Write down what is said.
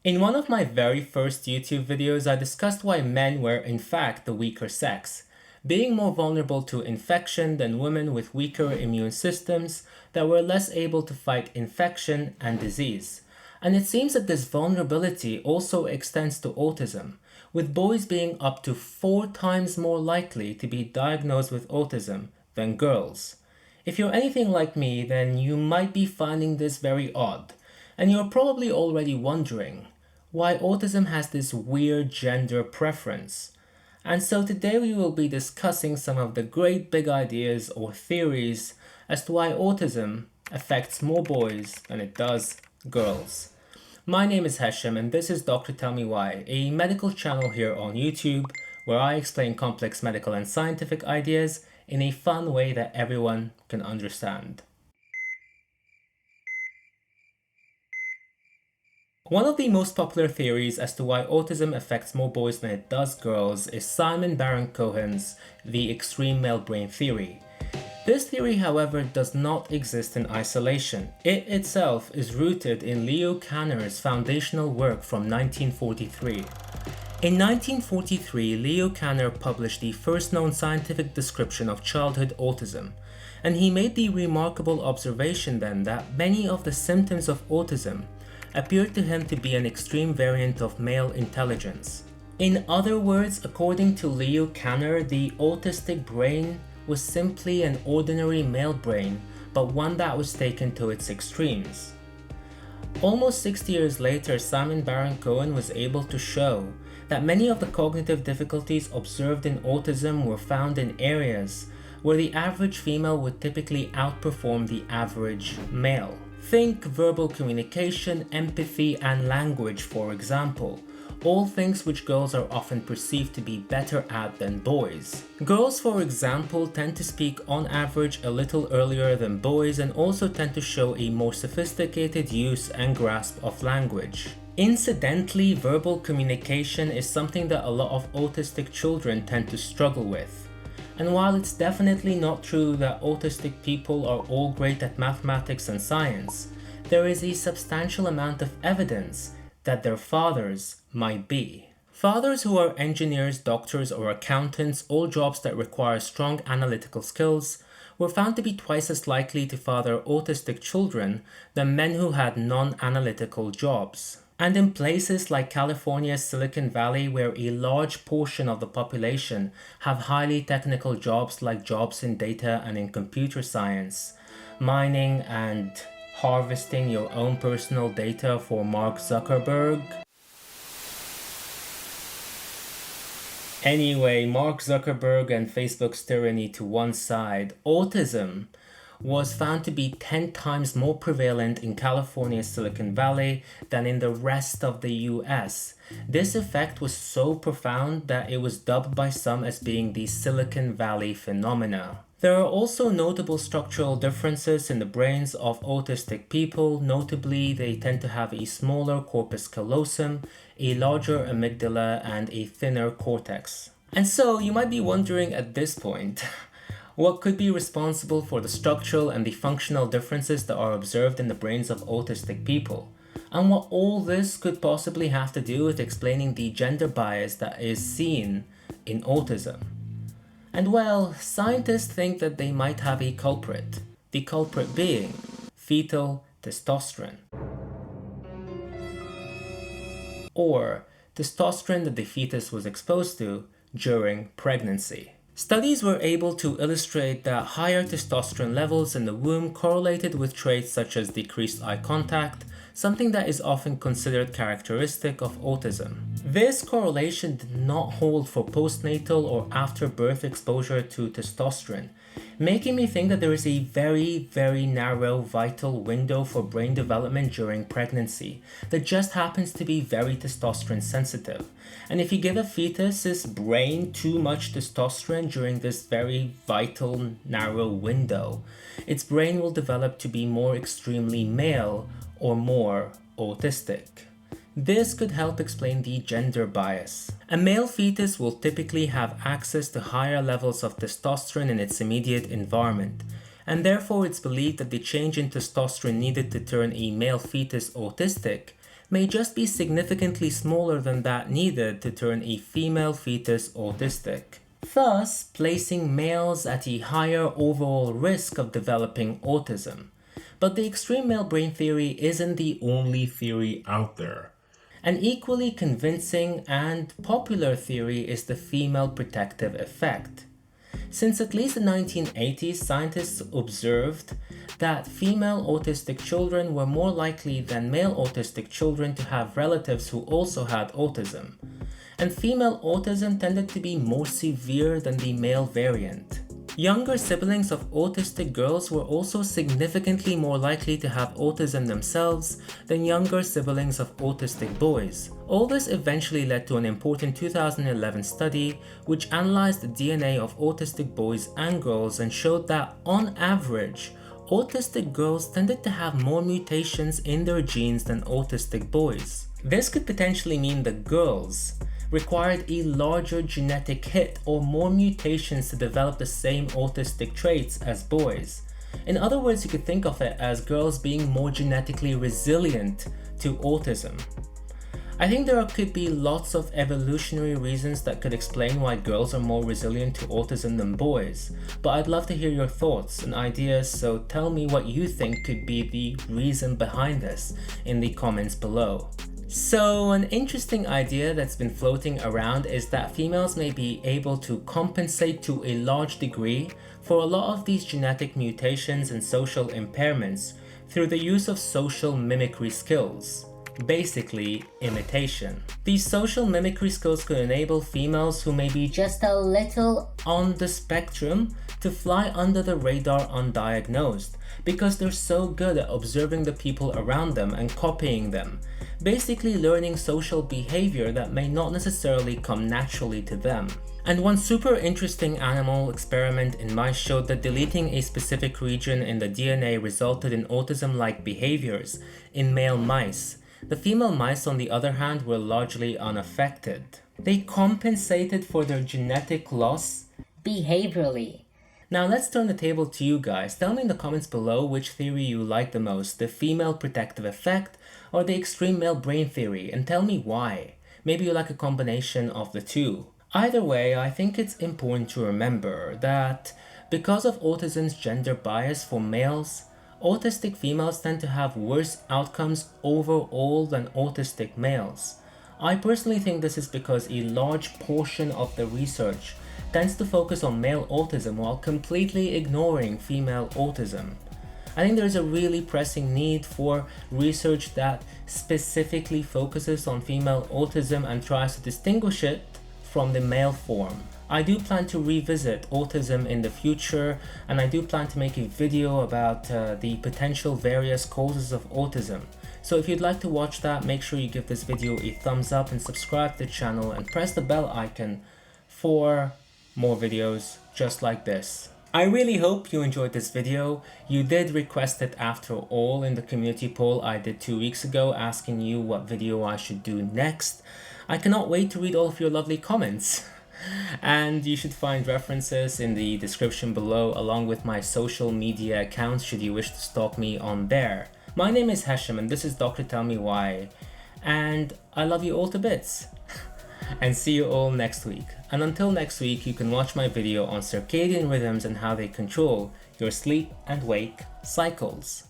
In one of my very first YouTube videos, I discussed why men were in fact the weaker sex, being more vulnerable to infection than women with weaker immune systems that were less able to fight infection and disease. And it seems that this vulnerability also extends to autism, with boys being up to 4 times more likely to be diagnosed with autism than girls. If you're anything like me, then you might be finding this very odd, and you're probably already wondering why autism has this weird gender preference. And so today we will be discussing some of the great big ideas or theories as to why autism affects more boys than it does girls. My name is Hesham and this is Dr. Tell Me Why, a medical channel here on YouTube where I explain complex medical and scientific ideas in a fun way that everyone can understand. One of the most popular theories as to why autism affects more boys than it does girls is Simon Baron-Cohen's The Extreme Male Brain Theory. This theory, however, does not exist in isolation. It itself is rooted in Leo Kanner's foundational work from 1943. In 1943, Leo Kanner published the first known scientific description of childhood autism, and he made the remarkable observation then that many of the symptoms of autism appeared to him to be an extreme variant of male intelligence. In other words, according to Leo Kanner, the autistic brain was simply an ordinary male brain, but one that was taken to its extremes. Almost 60 years later, Simon Baron-Cohen was able to show that many of the cognitive difficulties observed in autism were found in areas where the average female would typically outperform the average male. Think verbal communication, empathy, and language, for example, all things which girls are often perceived to be better at than boys. Girls, for example, tend to speak on average a little earlier than boys and also tend to show a more sophisticated use and grasp of language. Incidentally, verbal communication is something that a lot of autistic children tend to struggle with. And while it's definitely not true that autistic people are all great at mathematics and science, there is a substantial amount of evidence that their fathers might be. Fathers who are engineers, doctors, or accountants, all jobs that require strong analytical skills, were found to be twice as likely to father autistic children than men who had non-analytical jobs. And in places like California's Silicon Valley, where a large portion of the population have highly technical jobs like jobs in data and in computer science, mining and harvesting your own personal data for Mark Zuckerberg. Anyway, Mark Zuckerberg and Facebook's tyranny to one side, autism was found to be 10 times more prevalent in California's Silicon Valley than in the rest of the US. This effect was so profound that it was dubbed by some as being the Silicon Valley phenomena. There are also notable structural differences in the brains of autistic people. Notably, they tend to have a smaller corpus callosum, a larger amygdala, and a thinner cortex. And so you might be wondering at this point, what could be responsible for the structural and the functional differences that are observed in the brains of autistic people? And what all this could possibly have to do with explaining the gender bias that is seen in autism? And well, scientists think that they might have a culprit, the culprit being fetal testosterone, or testosterone that the fetus was exposed to during pregnancy. Studies were able to illustrate that higher testosterone levels in the womb correlated with traits such as decreased eye contact, something that is often considered characteristic of autism. This correlation did not hold for postnatal or after birth exposure to testosterone, making me think that there is a very narrow vital window for brain development during pregnancy that just happens to be very testosterone sensitive. And if you give a fetus's brain too much testosterone during this very vital narrow window, its brain will develop to be more extremely male or more autistic. This could help explain the gender bias. A male fetus will typically have access to higher levels of testosterone in its immediate environment, and therefore it's believed that the change in testosterone needed to turn a male fetus autistic may just be significantly smaller than that needed to turn a female fetus autistic, thus placing males at a higher overall risk of developing autism. But the extreme male brain theory isn't the only theory out there. An equally convincing and popular theory is the female protective effect. Since at least the 1980s, scientists observed that female autistic children were more likely than male autistic children to have relatives who also had autism. And female autism tended to be more severe than the male variant. Younger siblings of autistic girls were also significantly more likely to have autism themselves than younger siblings of autistic boys. All this eventually led to an important 2011 study which analyzed the DNA of autistic boys and girls and showed that, on average, autistic girls tended to have more mutations in their genes than autistic boys. This could potentially mean that girls required a larger genetic hit or more mutations to develop the same autistic traits as boys. In other words, you could think of it as girls being more genetically resilient to autism. I think there could be lots of evolutionary reasons that could explain why girls are more resilient to autism than boys, but I'd love to hear your thoughts and ideas, so tell me what you think could be the reason behind this in the comments below. So an interesting idea that's been floating around is that females may be able to compensate to a large degree for a lot of these genetic mutations and social impairments through the use of social mimicry skills. Basically, imitation. These social mimicry skills could enable females who may be just a little on the spectrum to fly under the radar undiagnosed because they're so good at observing the people around them and copying them, basically learning social behavior that may not necessarily come naturally to them. And one super interesting animal experiment in mice showed that deleting a specific region in the DNA resulted in autism-like behaviors in male mice. The female mice, on the other hand, were largely unaffected. They compensated for their genetic loss behaviorally. Now let's turn the table to you guys. Tell me in the comments below which theory you like the most, the female protective effect or the extreme male brain theory, and tell me why. Maybe you like a combination of the two. Either way, I think it's important to remember that because of autism's gender bias for males, autistic females tend to have worse outcomes overall than autistic males. I personally think this is because a large portion of the research tends to focus on male autism while completely ignoring female autism. I think there is a really pressing need for research that specifically focuses on female autism and tries to distinguish it from the male form. I do plan to revisit autism in the future, and I do plan to make a video about the potential various causes of autism. So if you'd like to watch that, make sure you give this video a thumbs up and subscribe to the channel and press the bell icon for more videos just like this. I really hope you enjoyed this video. You did request it after all in the community poll I did 2 weeks ago asking you what video I should do next. I cannot wait to read all of your lovely comments. And you should find references in the description below along with my social media accounts should you wish to stalk me on there. My name is Hesham and this is Dr. Tell Me Why, and I love you all to bits. And see you all next week. And until next week, you can watch my video on circadian rhythms and how they control your sleep and wake cycles.